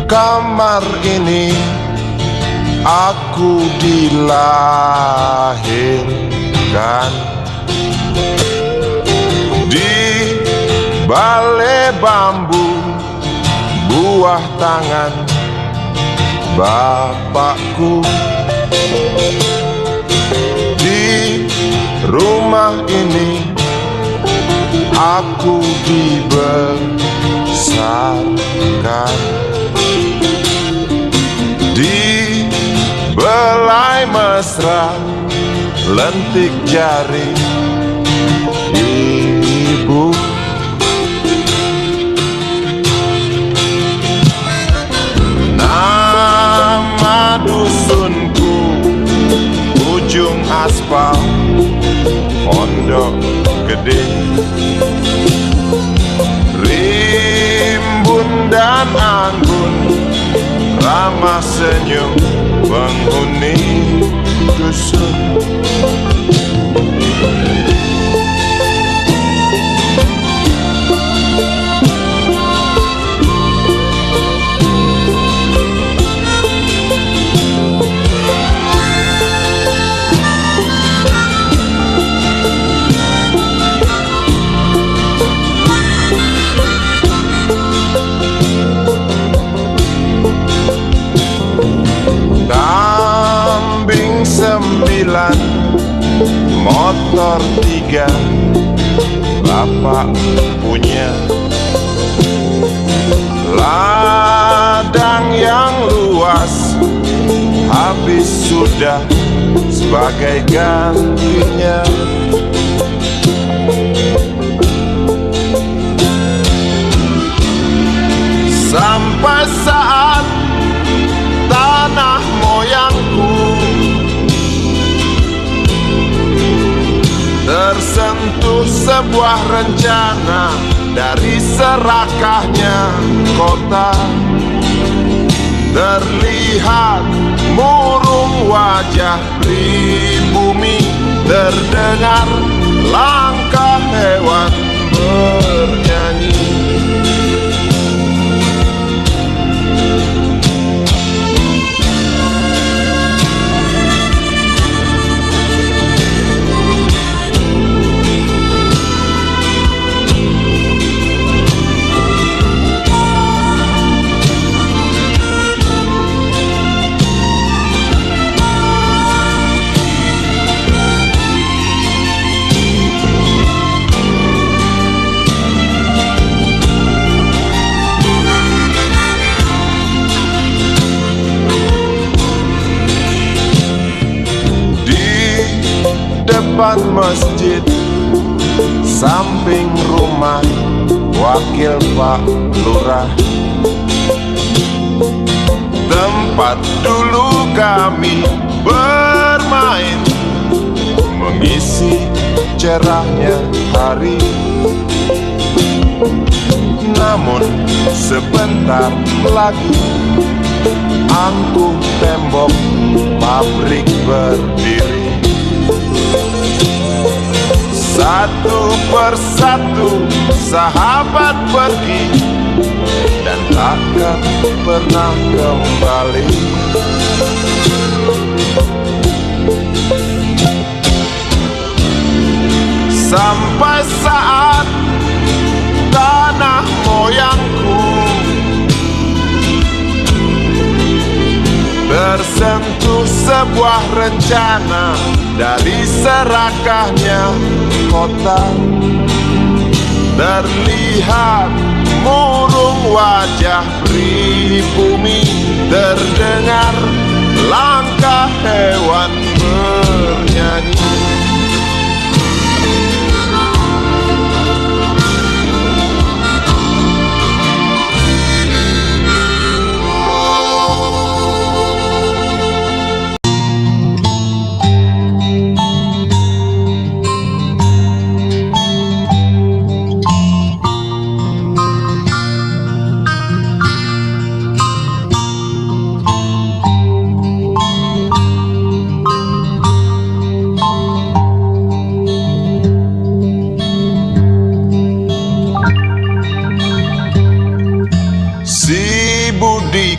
kamar ini aku dilahirkan. Di balai bambu buah tangan bapakku. Di rumah ini aku dibesarkan. Di belai mesra lentik jari ibu. Nama dusunku ujung aspal Pondok Gede. Rimbun dan anggun ramah senyum penghuni dusun. Kambing 9, motor 3, bapak punya. Ladang yang luas habis sudah sebagai gantinya. Sampai saat tanah moyangku tersentuh sebuah rencana dari serakahnya kota. Terlihat murung wajah pribumi, terdengar langkah hewan bernyanyi. Depan masjid, samping rumah wakil Pak Lurah, tempat dulu kami bermain, mengisi cerahnya hari. Namun sebentar lagi angkuh tembok pabrik berdiri. Satu persatu sahabat pergi dan takkan pernah kembali. Sampai saat tanah moyangku tersentuh sebuah rencana dari serakahnya kota. Terlihat murung wajah pribumi, terdengar langkah hewan bernyanyi.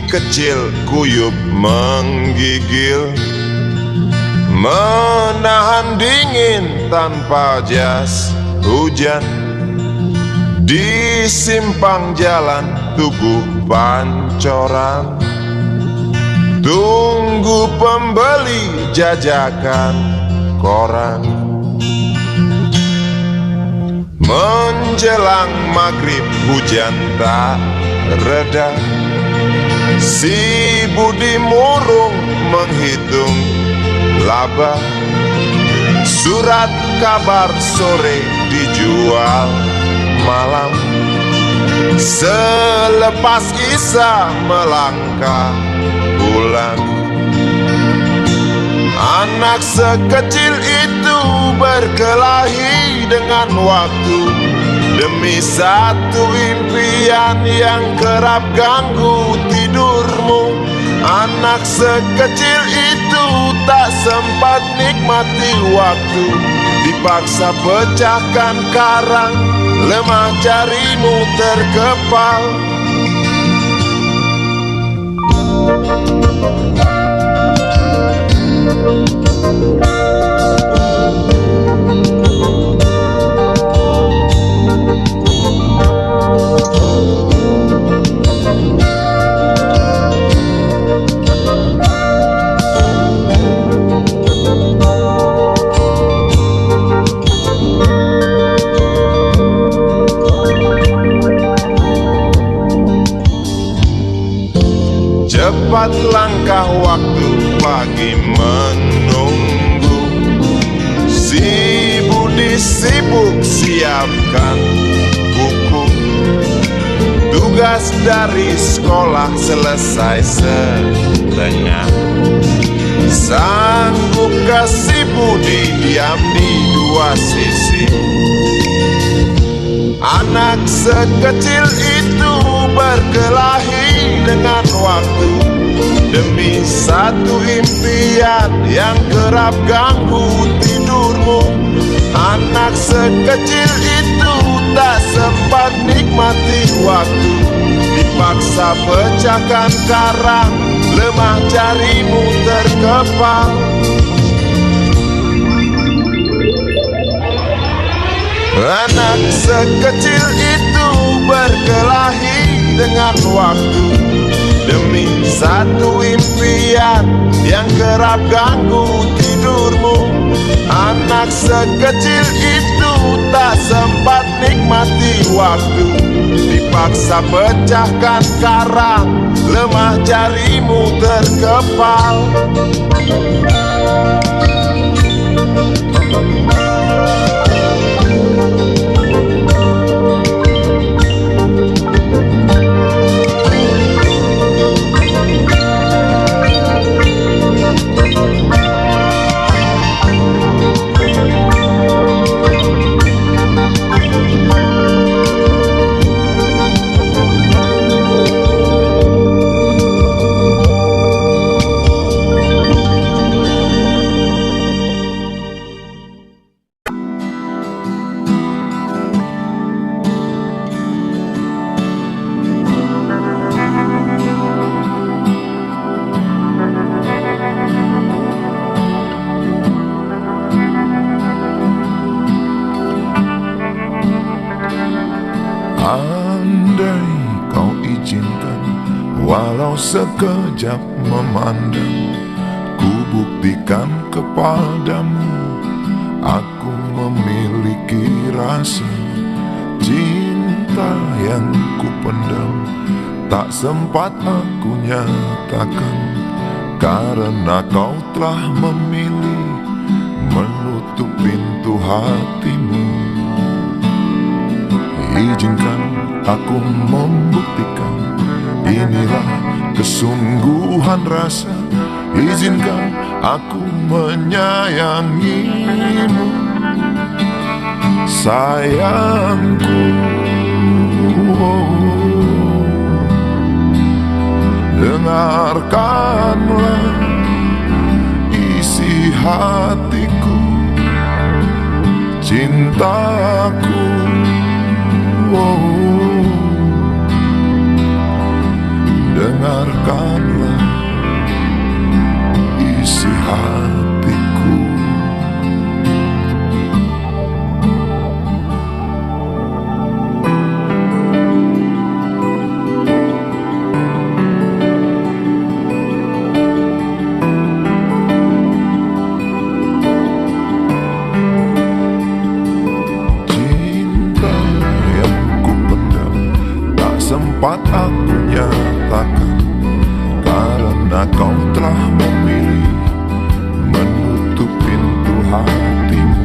kecil kuyup menggigil, menahan dingin tanpa jas hujan. Di simpang jalan Tugu Pancoran, tunggu pembeli jajakan koran. Menjelang maghrib hujan tak reda, si Budi murung menghitung laba. Surat kabar sore dijual malam. Selepas Isya melangkah pulang, anak sekecil itu berkelahi dengan waktu demi satu impian yang kerap ganggu tidurmu. Anak sekecil itu tak sempat nikmati waktu, dipaksa pecahkan karang, lemah jarimu terkepal. Cepat langkah waktu pagi menunggu, si Budi sibuk siapkan buku. Tugas dari sekolah selesai setengah, sanggupkah si Budi diam di dua sisi? Anak sekecil itu berkelahi dengan waktu demi satu impian yang kerap ganggu tidurmu. Anak sekecil itu tak sempat nikmati waktu, dipaksa pecahkan karang, lemah jarimu terkepal. Anak sekecil itu berkelahi dengan waktu demi satu impian yang kerap ganggu tidurmu. Anak sekecil itu tak sempat nikmati waktu, dipaksa pecahkan karang, lemah jarimu terkepal. Andai kau izinkan, walau sekejap memandang, ku buktikan kepadamu, aku memiliki rasa cinta yang ku pendam. Tak sempat aku nyatakan, karena kau telah memilih menutup pintu hatimu. Izinkan aku membuktikan, inilah kesungguhan rasa. Izinkan aku menyayangimu, sayangku. Dengarkanlah isi hatiku, cintaku. Dengarkan katakan, karena kau telah memilih menutup pintu hatimu.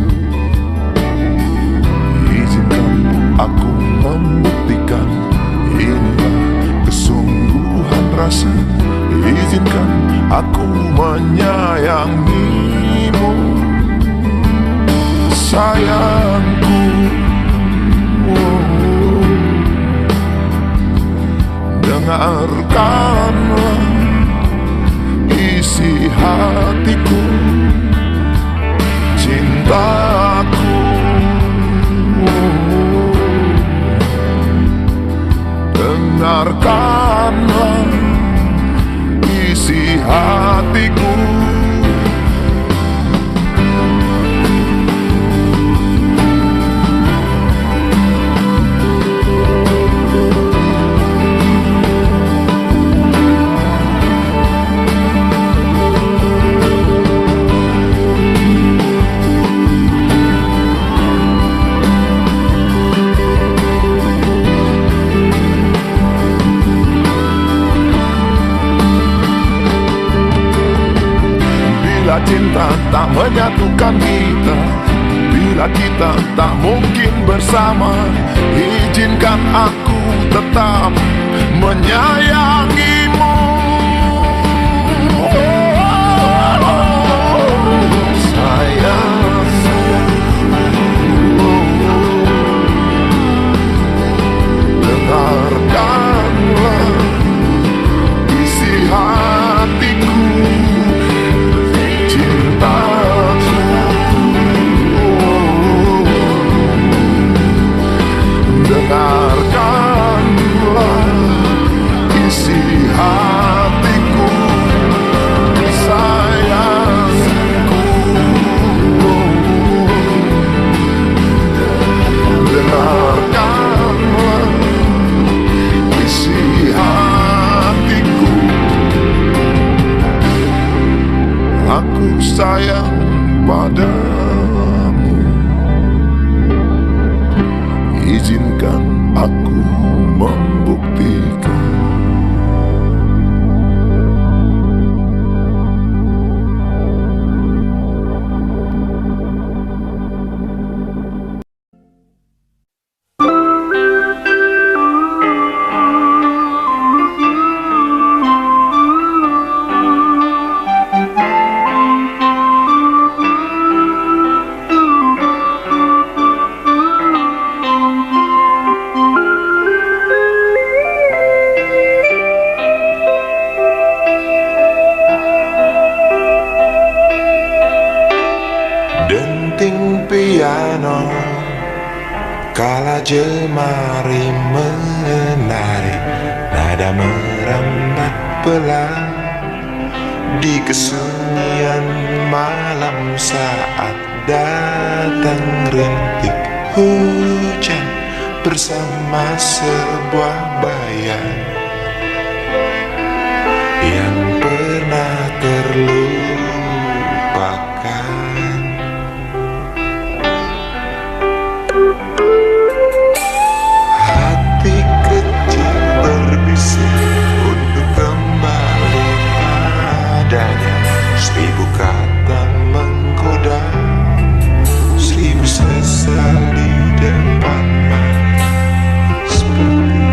Izinkan aku membuktikan, inilah kesungguhan rasa. Izinkan aku menyayangimu, sayangku. Dengarkanlah isi hatiku, cintaku. Dengarkanlah isi hatiku. Bila cinta tak menyatukan kita, bila kita tak mungkin bersama, izinkan aku tetap menyayangimu. Sayang, dengarkanlah isi hatiku, dengarkanlah isi hatiku, sayangku. Dengarkanlah isi hatiku. Aku sayang padamu, izinkan aku membuktikan. Denting piano kala jemari menari, nada merambat pelan di kesunyian malam saat datang rintik hujan bersama sebuah bayang yang pernah terlupakan. Hati kecil berbisik untuk kembali padanya. 1000 kata menggoda, 1000 sesal di depan mata, seperti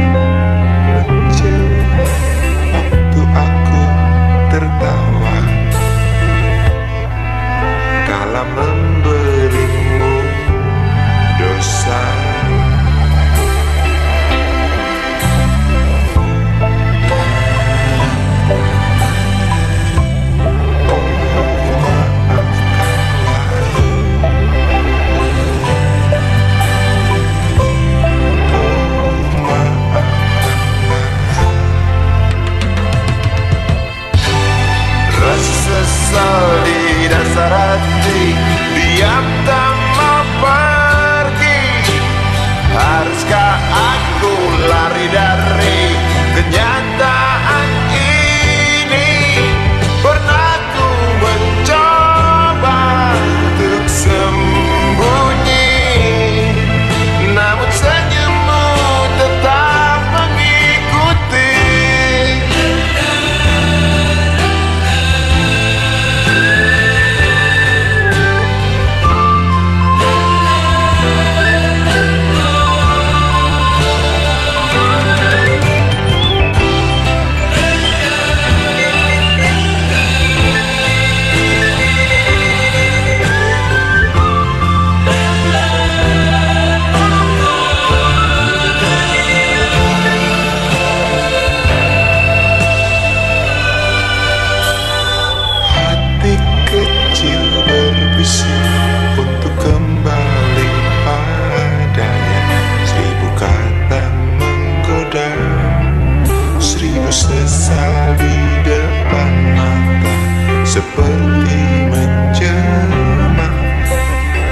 sesal di depan mata seperti menjelma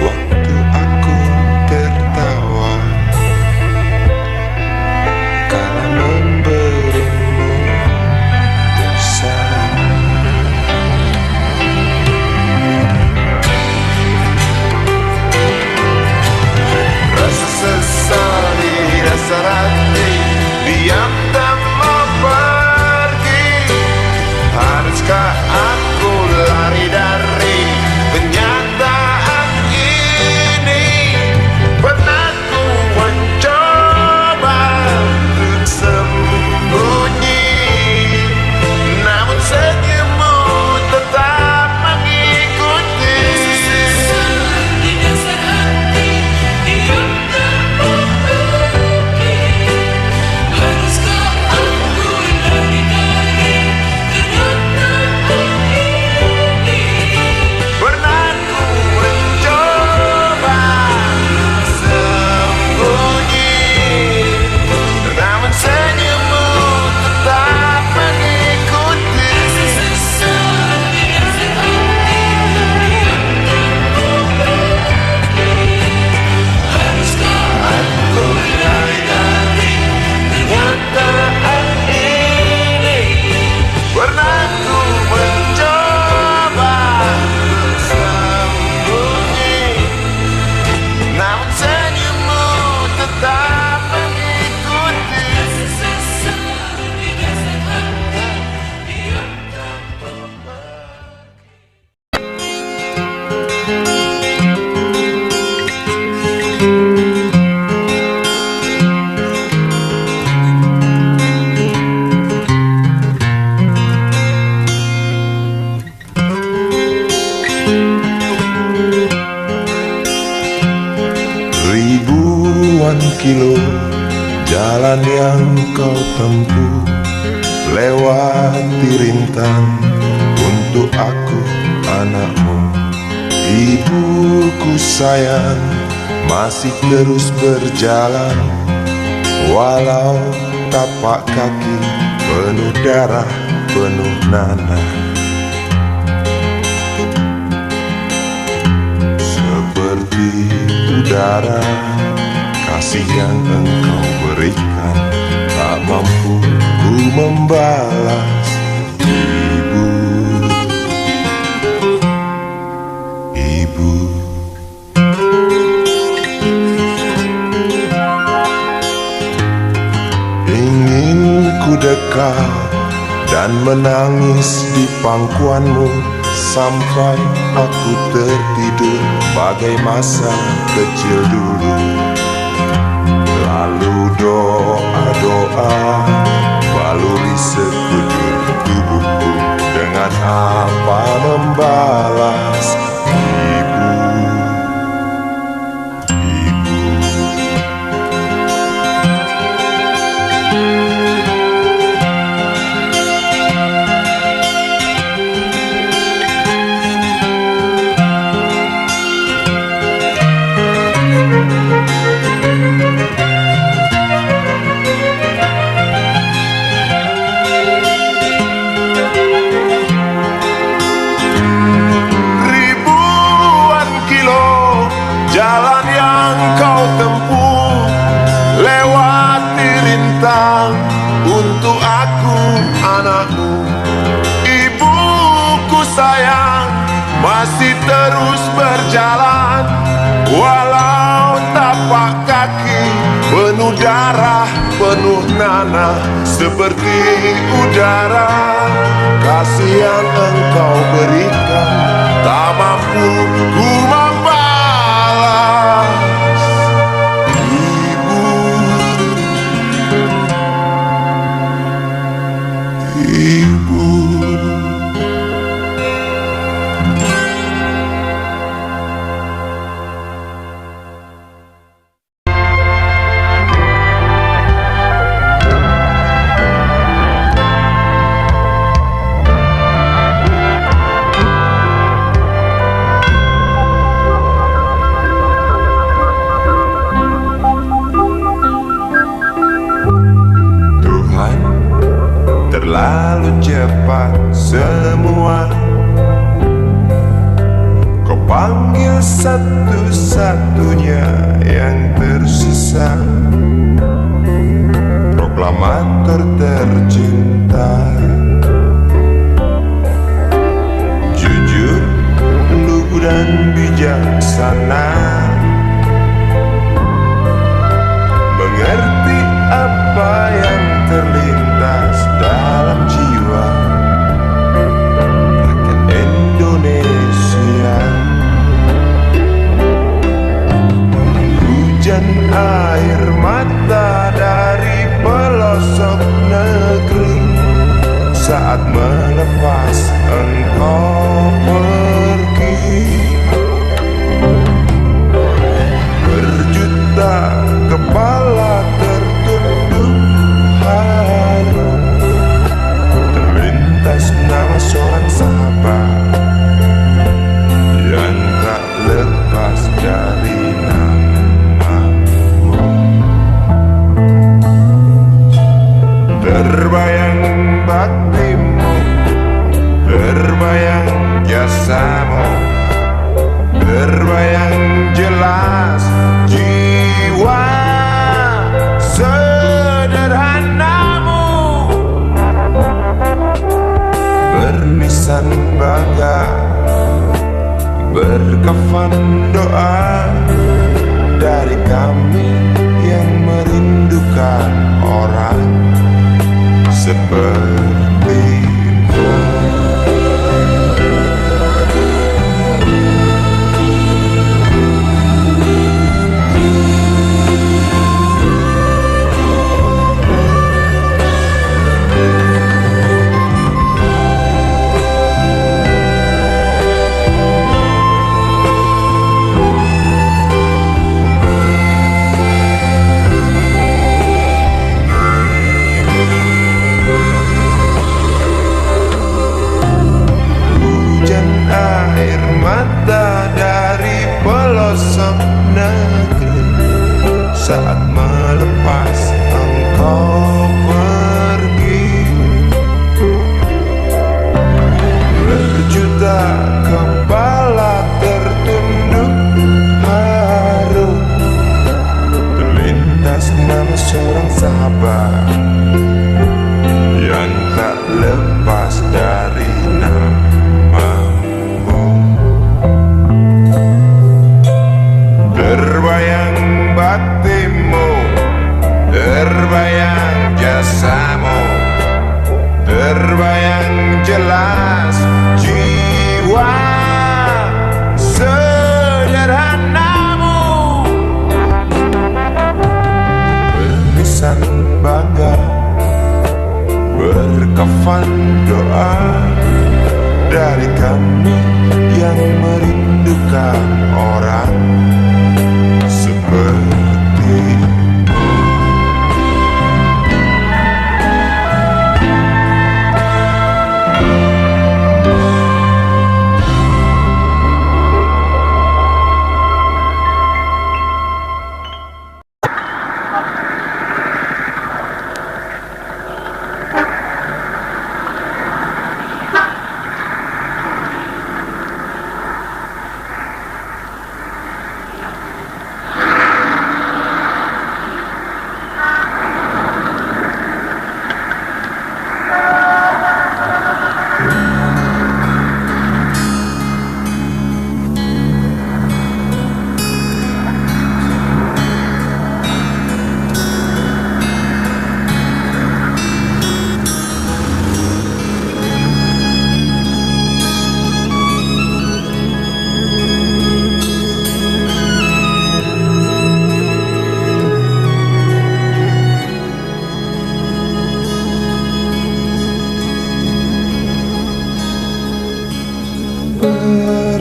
waktu aku tertawa kala memberimu dosa. Rasa sesal di dasar hati diam tak mau pergi. Haruskah aku lari dari kenyataan ini? Pernah ku mencoba untuk sembunyi, namun senyummu tetap mengikuti. Di dasar hati diam tak mau pergi. Haruskah aku lari dari kenyataan ini? Pernah ku mencoba sembunyi, namun senyummu tetap mengikuti. Sesal di dasar hati diam tak mau pergi. Haruskah aku lari dari kenyataan ini? Pernah ku mencoba sembunyi, namun senyummu tetap mengikuti. Sesal di dasar hati diam tak mau pergi. Ribuan kilo jalan yang kau tempuh, lewati rintang untuk aku anakmu. Ibuku sayang masih terus berjalan, walau tapak kaki penuh darah, penuh nanah. Seperti udara, kasih yang engkau berikan tak mampu ku membalas. Ibu, ibu, ingin ku dekat dan menangis di pangkuanmu sampai aku tertidur bagai masa kecil dulu. Lalu doa-doa baluri sekujur tubuhku, dengan apa membalas. Ibu, ibu, ribuan kilo jalan yang kau tempuh, lewati rintang untuk aku anakmu. Ibuku sayang masih terus berjalan, walau tapak kaki penuh darah, penuh nanah. Seperti udara, kasih yang engkau berikan tak mampu ku membalas. Ibu, ibu, terlalu cepat semua. Kau panggil satu-satunya yang tersisa, proklamator tercinta. Jujur, lugu dan bijaksana, mengerti apa yang terlintas dalam jiwa rakyat Indonesia. Hujan air mata dari pelosok negeri saat melepas engkau pergi. Berjuta kepala tertunduk haru, terlintas nama seorang sahabat yang tak lepas dari namamu. Terbayang baktimu, terbayang jasamu, terbayang jelas jiwa sederhanamu, berlisan bangga, berkafan doa dari kami yang merindukan orang sepertimu. Air mata dari pelosok negeri saat melepas engkau pergi. Berjuta kepala tertunduk haru, terlintas nama seorang sahabat yang tak lepas dari nama. Terbayang baktimu, terbayang jasamu, terbayang jelas jiwa sederhanamu, berlisan bangga, berkafan doa dari kami yang merindukan orang seperti.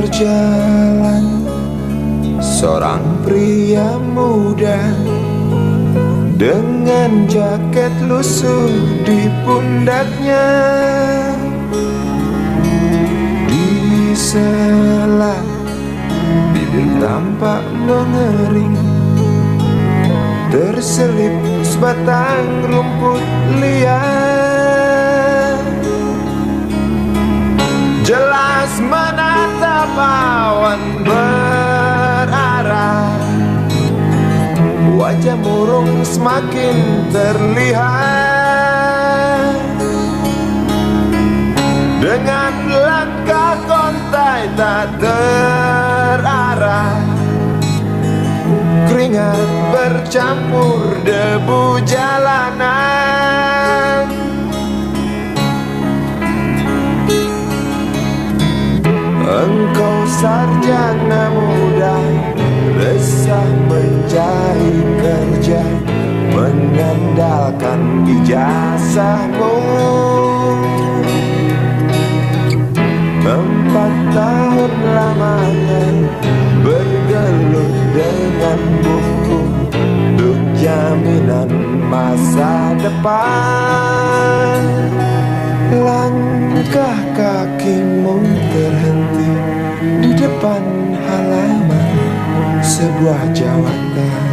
Berjalan seorang pria muda dengan jaket lusuh di pundaknya. Di sela bibir tampak mengering, terselip sebatang rumput liar. wajah murung semakin terlihat. Dengan langkah kontai tak terarah, keringat bercampur debu jalanan. Engkau sarjana muda, resah mencari kerja, mengandalkan ijazahmu. 4 tahun lamanya bergelut dengan buku untuk jaminan masa depan. Langkah kakimu terhenti di depan halaman sebuah jawatan.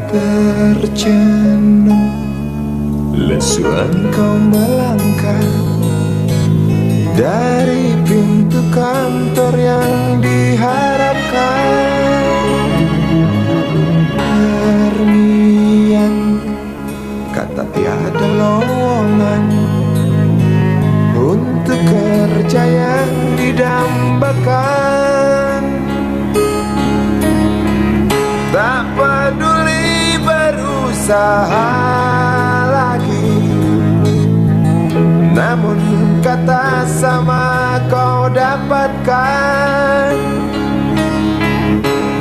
Tercenung lesu engkau melangkah dari pintu kantor yang diharapkan. Terniang kata tiada lowongan untuk kerja yang didambakan. Tak peduli berusaha lagi, namun kata sama kau dapatkan.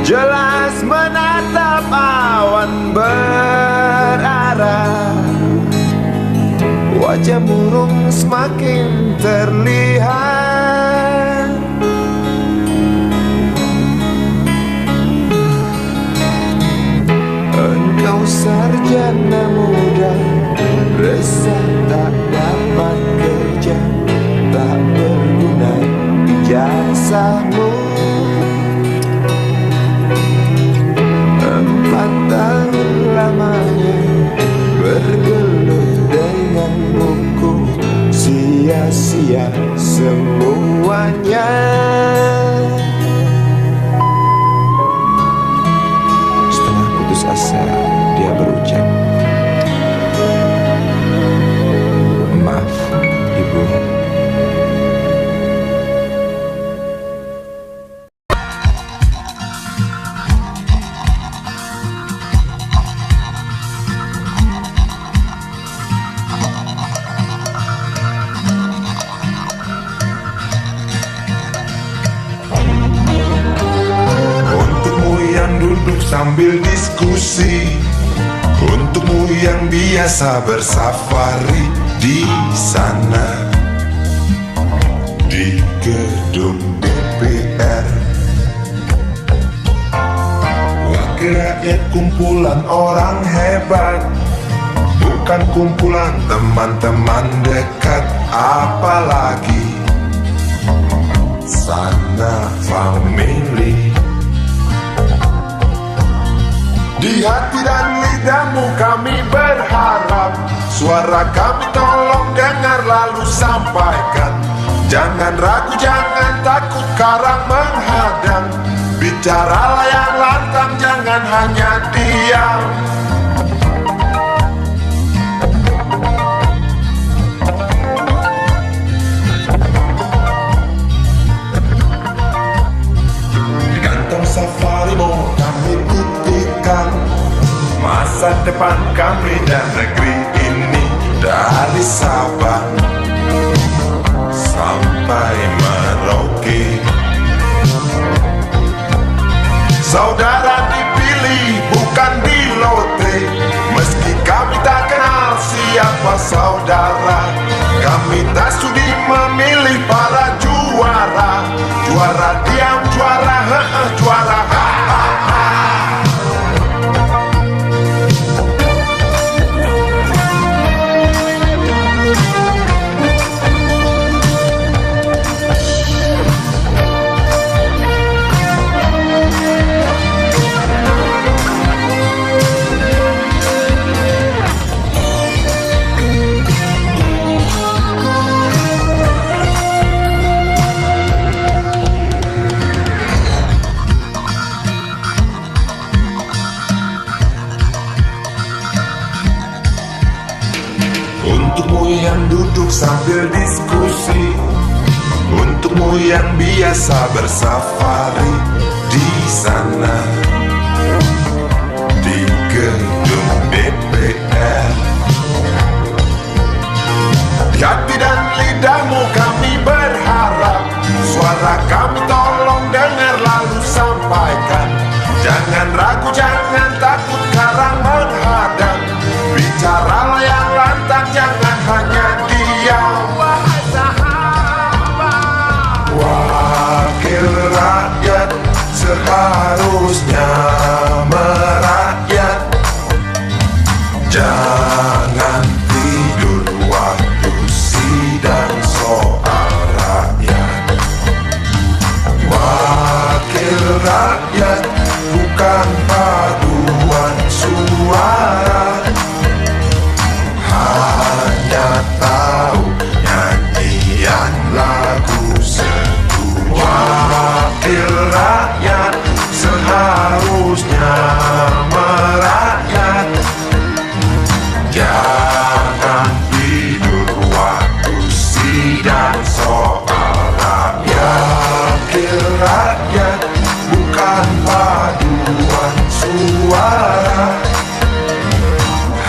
Jelas menatap awan berarah, wajah murung semakin terlihat. Engkau sarjana muda, resah tak dapat kerja, tak berguna ijazahmu. 4 tahun lamanya bergelut dengan buku, sia-sia semuanya. Setengah putus asa dia berucap, "Maaf, Ibu." Duduk sambil diskusi, untukmu yang biasa bersafari di sana, di gedung DPR. Wakil rakyat kumpulan orang hebat, bukan kumpulan teman-teman dekat, apalagi sana family. Di hati dan lidahmu kami berharap, suara kami tolong dengar lalu sampaikan. Jangan ragu, jangan takut karang menghadang, bicaralah yang lantang, jangan hanya diam. Kantong safarimu kami titipkan, masa depan kami dan negeri ini, dari Sabang sampai Merauke. Saudara dipilih bukan di lotre, meski kami tak kenal siapa saudara. memilih para juara. Juara diam, juara juara Untukmu yang duduk sambil diskusi, untukmu yang biasa bersafari di sana, di gedung DPR. Di hati dan lidahmu kami berharap, suara kami tolong dengar lalu sampaikan. Jangan ragu, jangan takut karang menghadang. Bicaralah yang lantang, jangan hanya diam. Wahai sahabat, wakil rakyat seharusnya merakyat. Jangan tidur waktu sidang soal rakyat. Wakil rakyat bukan paduan suara, hanya tahu nyanyian lagu setuju. Wakil rakyat seharusnya merakyat. Jangan tidur waktu sidang soal rakyat. Wakil rakyat bukan paduan suara,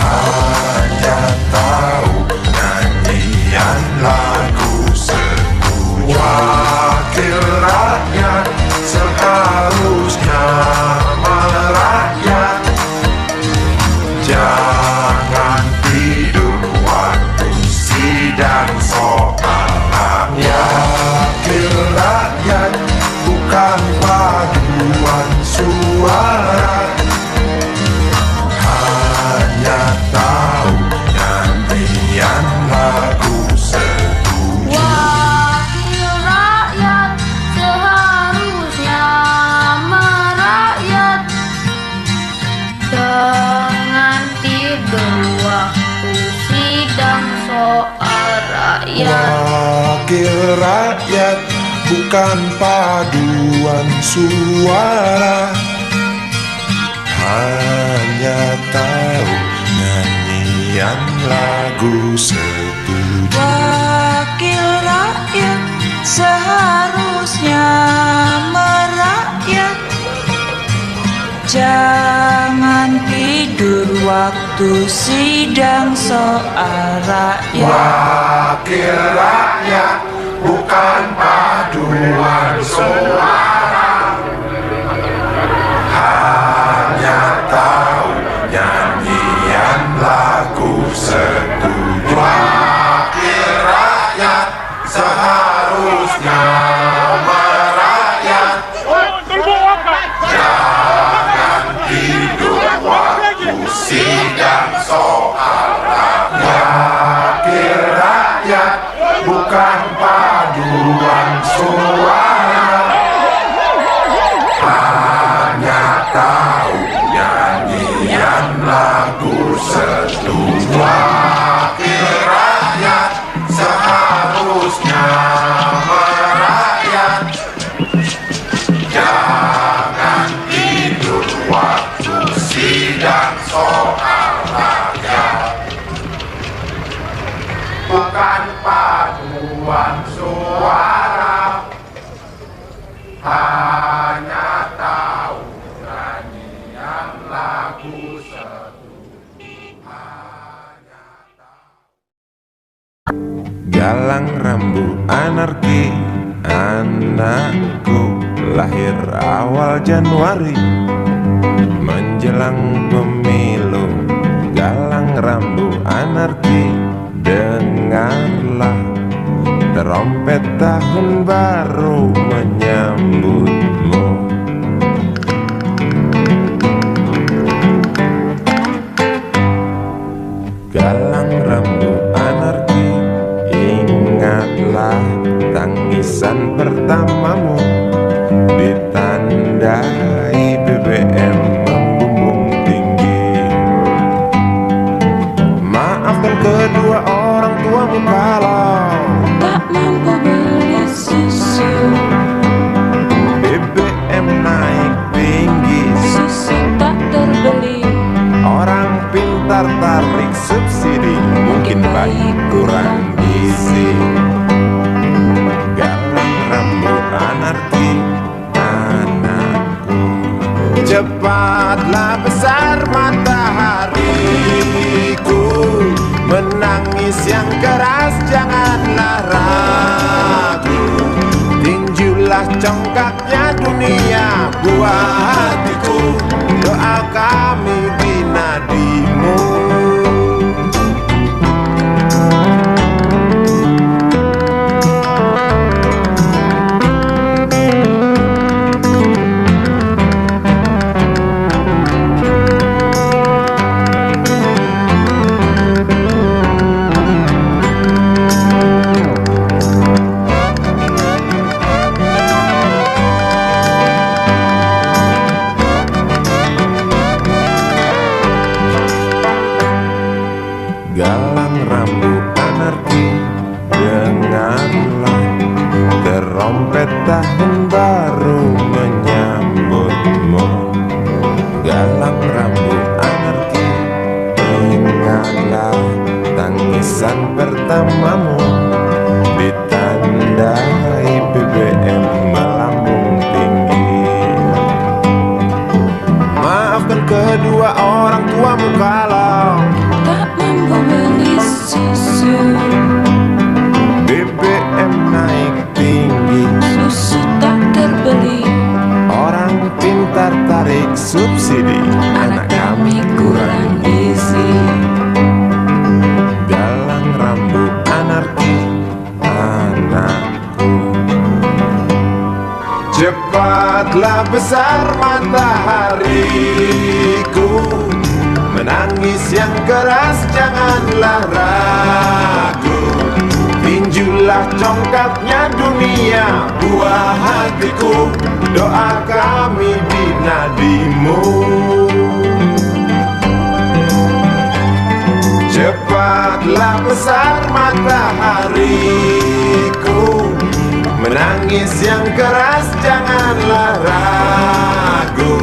hanya tahu nyanyian lagu setuju. Wakil rakyat seharusnya merakyat. Jangan tidur waktu sidang soal rakyat. Wakil rakyat bukan paduan suara, hanya tahu nyanyian lagu setuju. Wakil rakyat seharusnya merakyat. Jangan tidur waktu sidang soal rakyat. Wakil rakyat bukan paduan suara, hanya tahu nyanyian lagu setuju. Wakil rakyat seharusnya merakyat. Jangan tidur waktu sidang soal rakyat. Wakil rakyat bukan paduan suara, hanya tahu nyanyian lagu setuju. Wakil rakyat seharusnya merakyat. Jangan tidur waktu sidang soal rakyat. Wakil rakyat bukan paduan suara, hanya tahu nyanyian lagu setuju. Wakil rakyat seharusnya merakyat. Jangan tidur waktu sidang soal rakyat. Bukan paduan suara, hanya tahu nyanyian lagu setuju. Galang rambut anarki, anakku lahir awal Januari menjelang pemilu. Galang rambut anarki, dengarlah Terompet tahun baru menyambutmu. Galang rambut anarki, ingatlah tangisan pertamamu. Ditandai BBM membumbung tinggi. Maafkan kedua orang tuamu kalau tak mampu beli susu. BBM naik tinggi, Susu tak terbeli. orang pintar tarik subsidi, mungkin bayi kurang gizi. Galang rambut anarki, anakku. Cepatlah besar matahariku, menangis yang keras janganlah ragu. Tinjulah congkaknya dunia buah hatiku, doa kami di nadimu. Galang rambut anarki, dengarlah terompet tahun baru menyambutmu. Galang rambut anarki, ingatlah tangisan pertamamu. Ditandai BBM melambung tinggi. Maafkan kedua orang tuamu kalau Tak mampu beli susu. BBM naik tinggi, Susu tak terbeli. orang pintar tarik subsidi, anak kami kurang gizi. Galang rambut anarki, anakku. Cepatlah besar matahariku, menangis yang keras janganlah ragu. Tinjulah congkaknya dunia buah hatiku, doa kami di nadimu. Cepatlah besar matahariku, menangis yang keras janganlah ragu.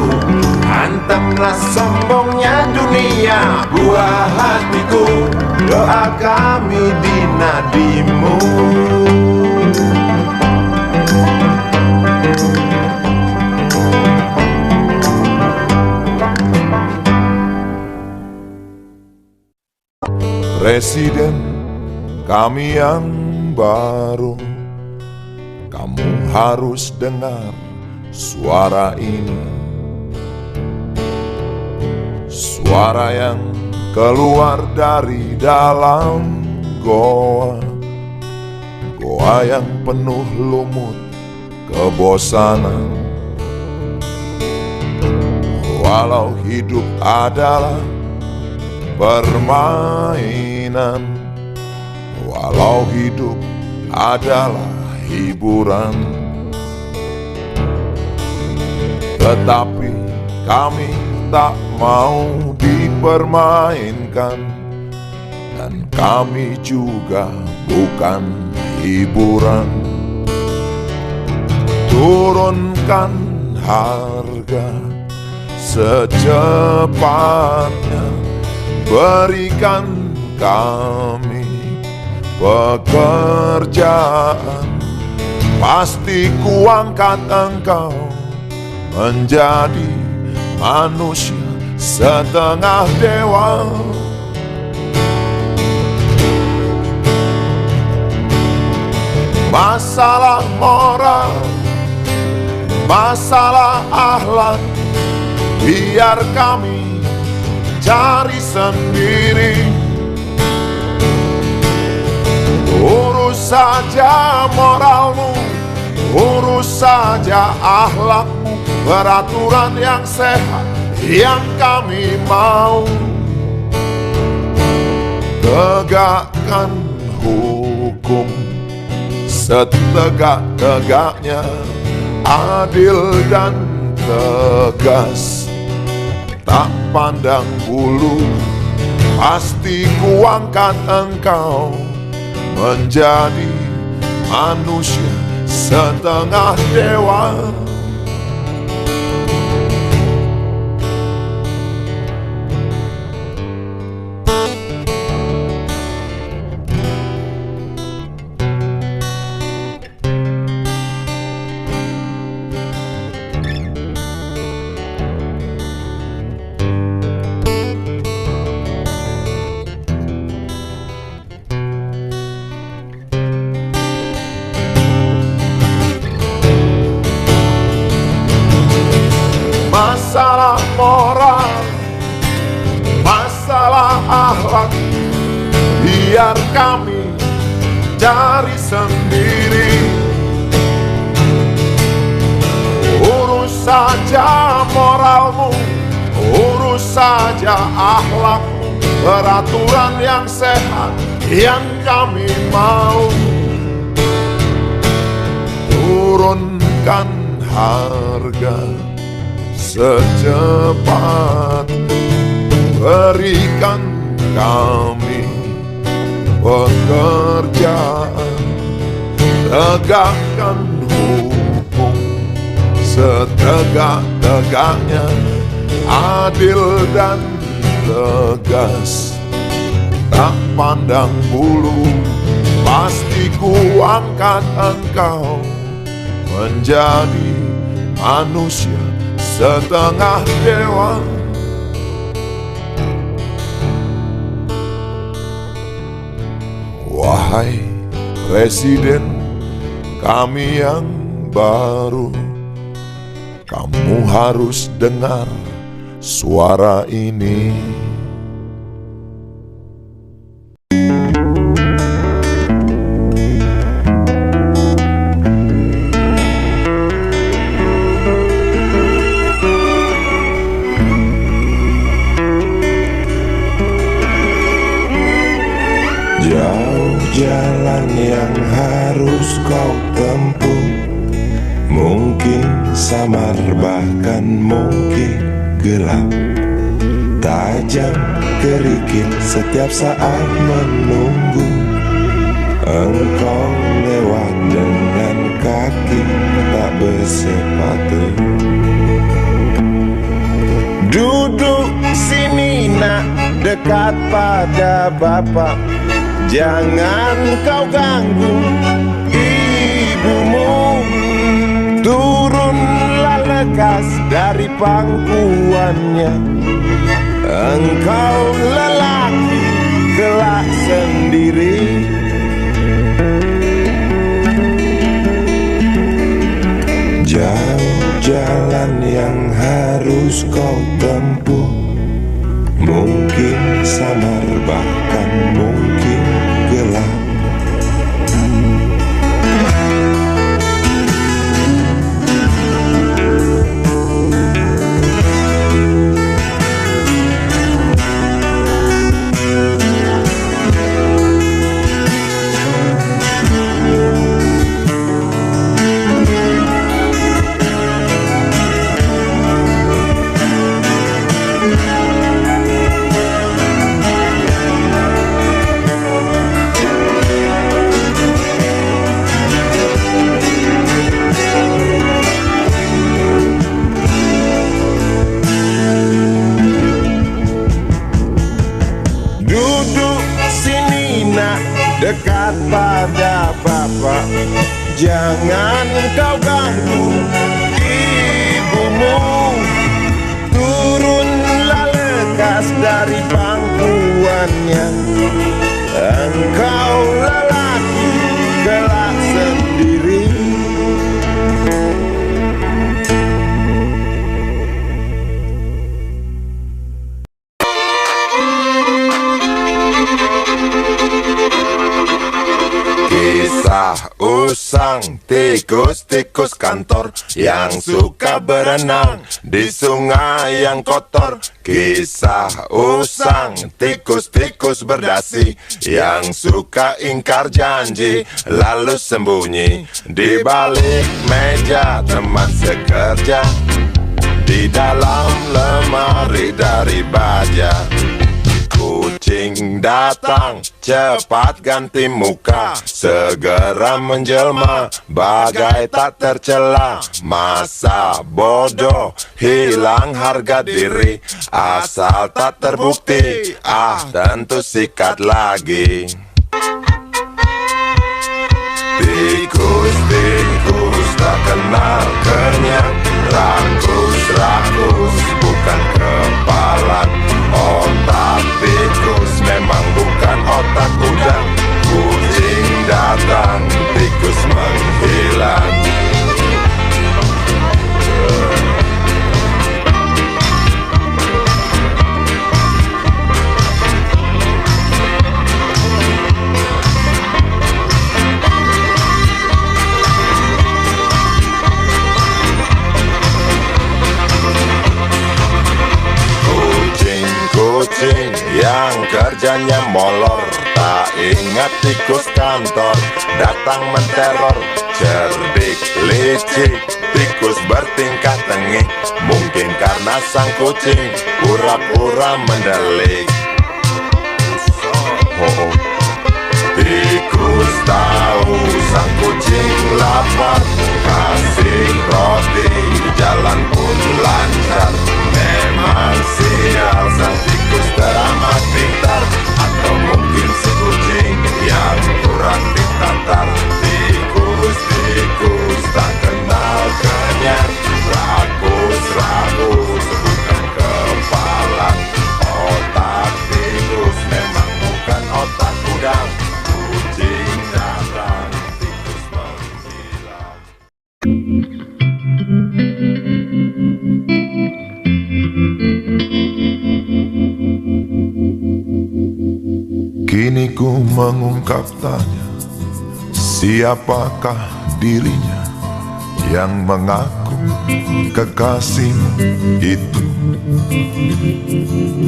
Hantamlah sombongnya dunia buah hatiku, doa kami di nadimu. Presiden kami yang baru, kamu harus dengar suara ini. Suara yang keluar dari dalam goa, goa yang penuh lumut kebosanan. Walau hidup adalah permainan, walau hidup adalah hiburan, tetapi kami tak mau dipermainkan, dan kami juga bukan hiburan. Turunkan harga secepatnya, berikan kami pekerjaan, pasti kuangkat engkau menjadi manusia setengah dewa. Masalah moral, masalah akhlak, biar kami cari sendiri. Urus Urus saja moralmu, urus saja akhlakmu, peraturan yang sehat yang kami mau. Tegakkan hukum setegak-tegaknya, adil dan tegas, tak pandang bulu. Pasti kuangkat engkau menjadi manusia setengah dewa. Masalah moral, masalah akhlak, biar kami cari sendiri. Urus saja moralmu, urus saja akhlakmu, peraturan yang sehat yang kami mau. Turunkan harga secepat, berikan kami pekerjaan, tegakkan hukum setegak-tegaknya, adil dan tegas, tak pandang bulu. Pasti ku angkat engkau menjadi manusia setengah dewa. Wahai Presiden kami yang baru, kamu harus dengar suara ini. Jauh jalan yang harus kau tempuh, mungkin samar bahkan mungkin gelap, tajam kerikil setiap saat menunggu. Engkau lewat dengan kaki tak bersepatu. Duduk sini nak, dekat pada Bapak, jangan kau ganggu ibumu. Turunlah lekas dari pangkuannya, engkau lelaki kelak sendiri. Jauh jalan yang harus kau tempuh, mungkin samar bahkan mungkin gelap. Dekat pada Bapak, jangan kau ganggu ibumu. Turunlah lekas dari pangkuannya, engkau lelaki kelak sendiri. tikus-tikus kantor yang suka berenang di sungai yang kotor. Kisah usang tikus-tikus berdasi yang suka ingkar janji lalu sembunyi di balik meja teman sekerja, di dalam lemari dari baja. Kucing datang, cepat ganti muka, segera menjelma, bagai tak tercela. Masa bodoh, hilang harga diri, asal tak terbukti, tentu sikat lagi. Tikus-tikus tak kenal kenyang, rakus-rakus bukan kepala. Otak tikus memang bukan otak udang. Kucing datang, tikus menghilang. Kucing yang kerjanya molor, tak ingat tikus kantor datang menteror. Cerdik licik, tikus bertingkah tengik, mungkin karena sang kucing pura-pura mendelik. Tikus tahu sang kucing lapar, kasih roti, jalan pun lancar. Memang sial sang tikus teramat pintar, atau mungkin si kucing yang kurang ditatar. Tikus-tikus tak kenal kenyang, rakus-rakus bukan kepala. Otak tikus memang bukan otak udang. Kucing datang, tikus menghilang. Kini ku mengungkap tanya, siapakah dirinya yang mengaku kekasihmu itu?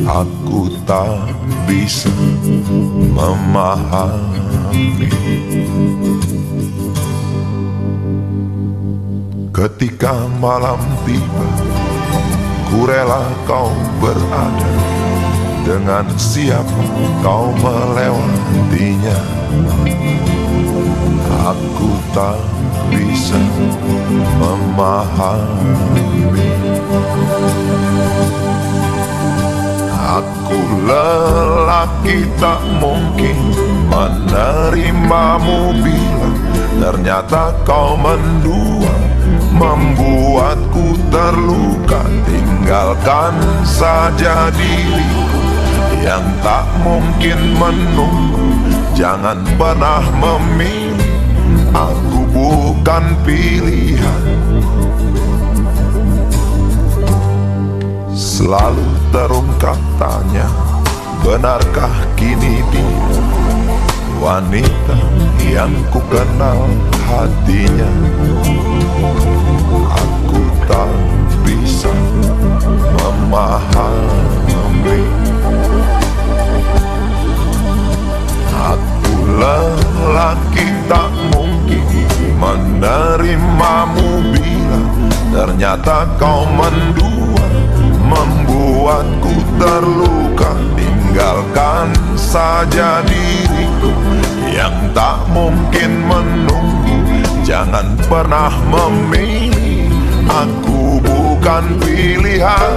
Aku tak bisa memahami. Ketika malam tiba, ku rela kau berada, dengan siapa kau melewatinya. Aku tak bisa memahami. Aku lelaki tak mungkin menerimamu bila ternyata kau mendua, membuatku terluka. Tinggalkan saja diriku yang tak mungkin menunggu. Jangan pernah memilih, aku bukan pilihan. Selalu terungkap tanya, benarkah kini dia wanita yang ku kenal hatinya? Aku tak bisa memahami. Aku lelaki tak mungkin menerimamu bila ternyata kau mendua, membuatku terluka. Tinggalkan saja diriku yang tak mungkin menunggu. Jangan pernah memilih, aku bukan pilihan.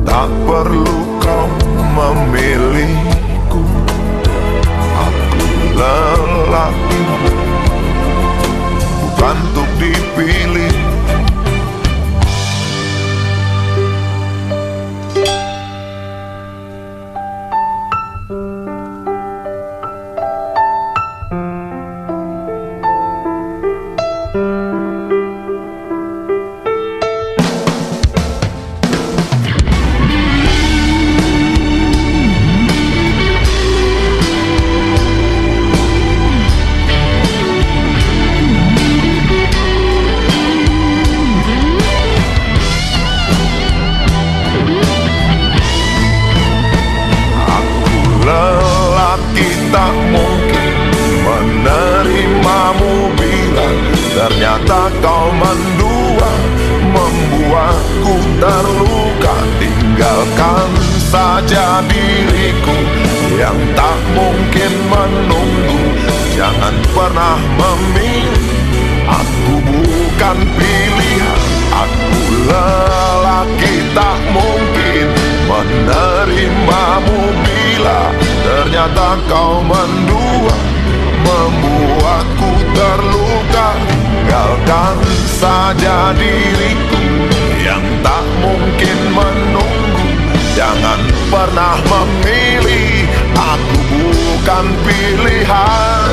Tak perlu kau memilihku, aku lelaki bukan untuk dipilih. terluka, tinggalkan saja diriku yang tak mungkin menunggu. Jangan pernah memilih, aku bukan pilihan. Aku lelaki tak mungkin menerimamu bila ternyata kau mendua, membuatku terluka. Tinggalkan saja diriku yang tak mungkin menunggu. Jangan pernah memilih, aku bukan pilihan.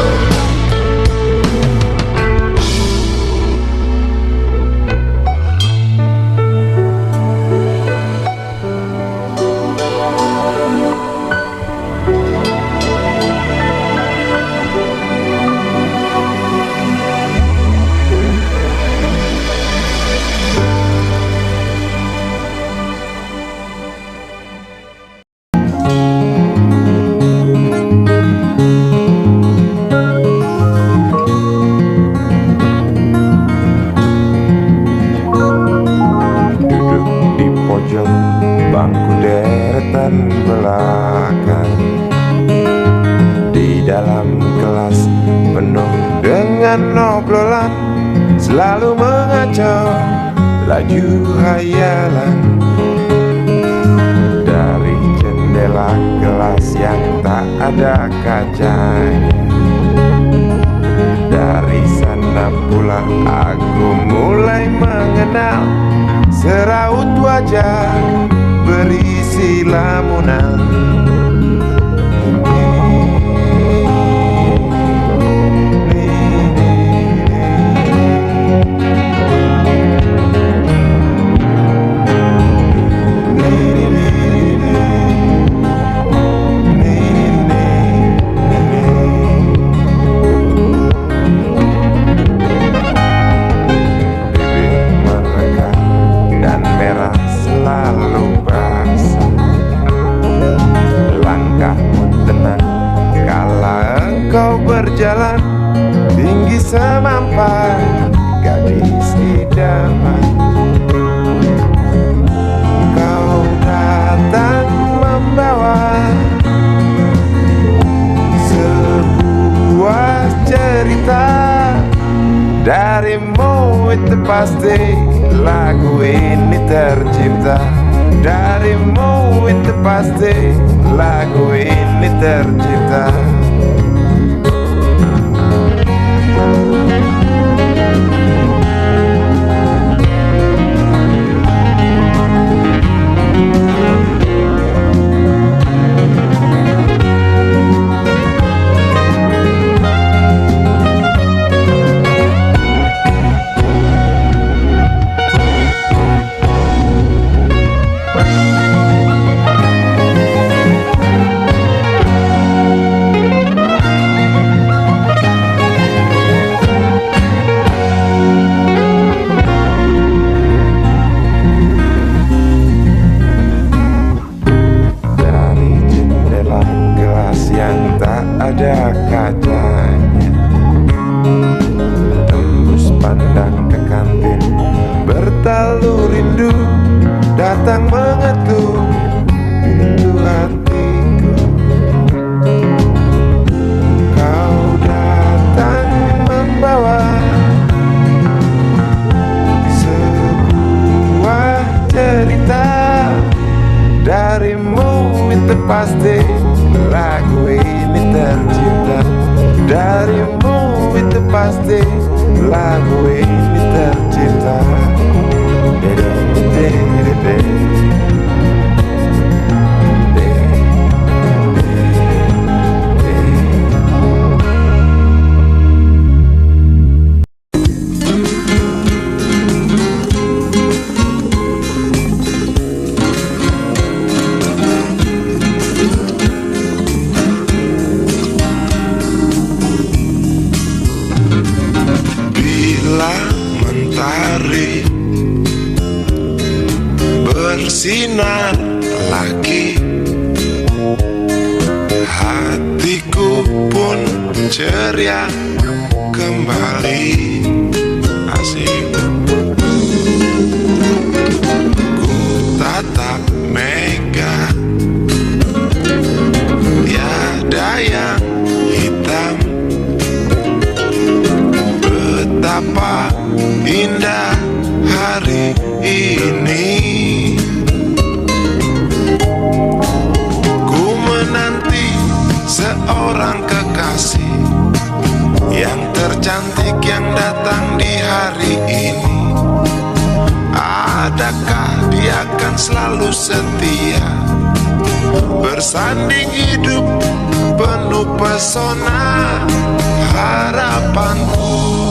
Bangku deretan belakang di dalam kelas penuh dengan obrolan, selalu mengacau laju hayalan. Dari jendela kelas yang tak ada kacanya, dari sana pula aku mulai mengenal seraut wajah berisi lamunan. Berjalan tinggi semampai gadis idaman, kau datang membawa sebuah cerita. Darimu itu pasti lagu ini tercipta. Darimu itu pasti lagu ini tercipta. Ada kacanya, tembus pandang ke kantin, bertalu rindu datang mengetuk pintu hatiku. Kau datang membawa sebuah cerita. Darimu itu pasti lagu ini tercipta. Darimu itu pasti lagu ini tercipta. Mentari bersinar lagi, hatiku pun ceria kembali. Asik. Ku Betapa indah hari ini. Ku menanti seorang kekasih yang tercantik yang datang di hari ini. Adakah dia akan selalu setia, bersanding hidup penuh pesona harapanku.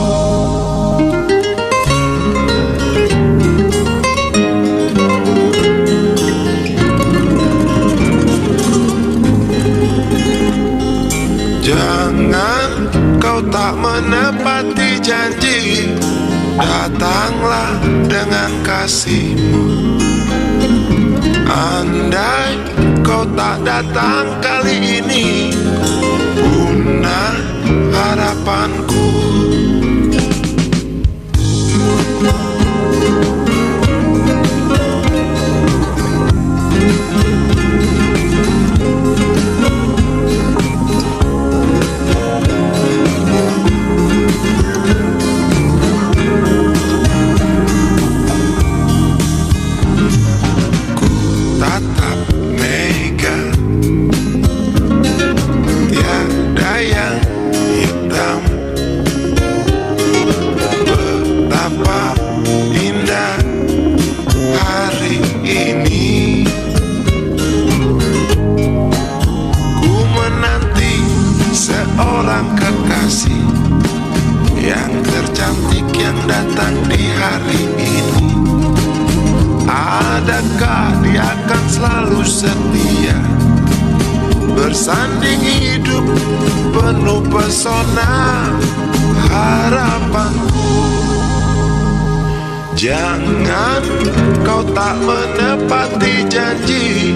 Jangan kau tak menepati janji, datanglah dengan kasihmu. Andai kau tak datang kali ini, punah harapanku. Seorang kekasih yang tercantik yang datang di hari ini. Adakah dia akan selalu setia, bersanding hidup penuh pesona harapanku. Jangan kau tak menepati janji,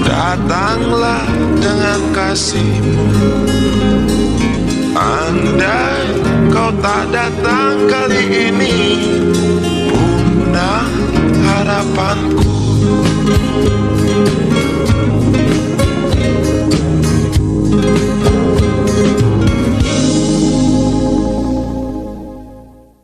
datanglah dengan kasihmu. Andai kau tak datang kali ini, punah harapanku.